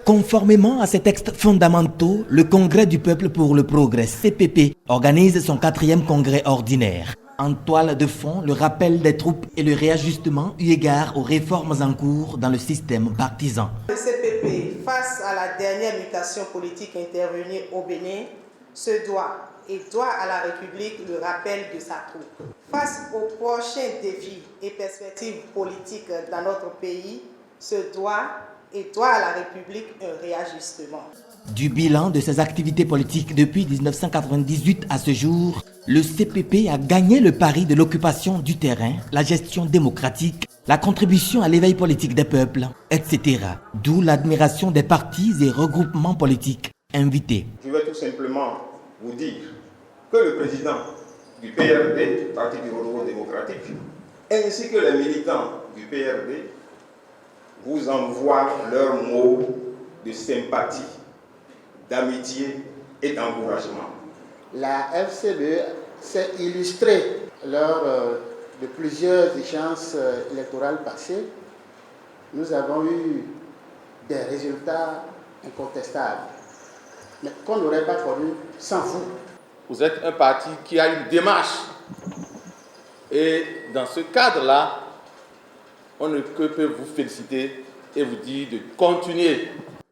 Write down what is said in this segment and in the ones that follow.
Conformément à ces textes fondamentaux, le Congrès du peuple pour le progrès, CPP, organise son 4e congrès ordinaire. En toile de fond, le rappel des troupes et le réajustement eu égard aux réformes en cours dans le système partisan. Le CPP, face à la dernière mutation politique intervenue au Bénin, se doit à la République le rappel de sa troupe. Face aux prochains défis et perspectives politiques dans notre pays, se doit à la République un réajustement. Du bilan de ses activités politiques depuis 1998 à ce jour, le CPP a gagné le pari de l'occupation du terrain, la gestion démocratique, la contribution à l'éveil politique des peuples, etc. D'où l'admiration des partis et regroupements politiques invités. Je vais tout simplement vous dire que le président du PRD, Parti du Renouveau démocratique, ainsi que les militants du PRD, vous envoient leurs mots de sympathie, d'amitié et d'encouragement. La FCBE s'est illustrée lors de plusieurs échéances électorales passées. Nous avons eu des résultats incontestables, mais qu'on n'aurait pas connu sans vous. Vous êtes un parti qui a une démarche. Et dans ce cadre-là, on ne peut vous féliciter et vous dire de continuer.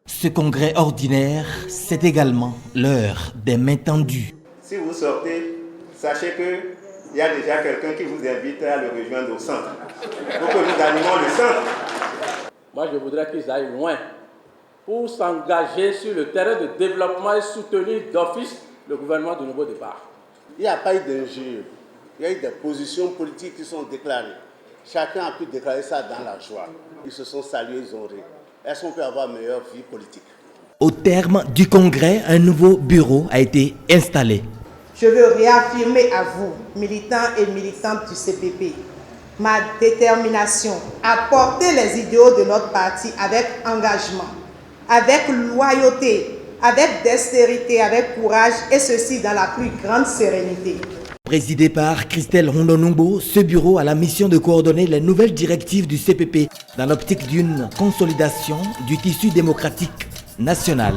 Ce congrès ordinaire, c'est également l'heure des mains tendues. Si vous sortez, sachez qu'il y a déjà quelqu'un qui vous invite à le rejoindre au centre, pour que nous animons le centre. Moi, je voudrais qu'ils aillent loin pour s'engager sur le terrain de développement et soutenir d'office le gouvernement du nouveau départ. Il n'y a pas eu d'injure, il y a eu des positions politiques qui sont déclarées. Chacun a pu déclarer ça dans la joie. Ils se sont salués, ils ont ri. Est-ce qu'on peut avoir une meilleure vie politique? Au terme du congrès, un nouveau bureau a été installé. Je veux réaffirmer à vous, militants et militantes du CPP, ma détermination à porter les idéaux de notre parti avec engagement, avec loyauté, avec dextérité, avec courage, et ceci dans la plus grande sérénité. Présidé par Christelle Rondonumbo, ce bureau a la mission de coordonner les nouvelles directives du CPP dans l'optique d'une consolidation du tissu démocratique national.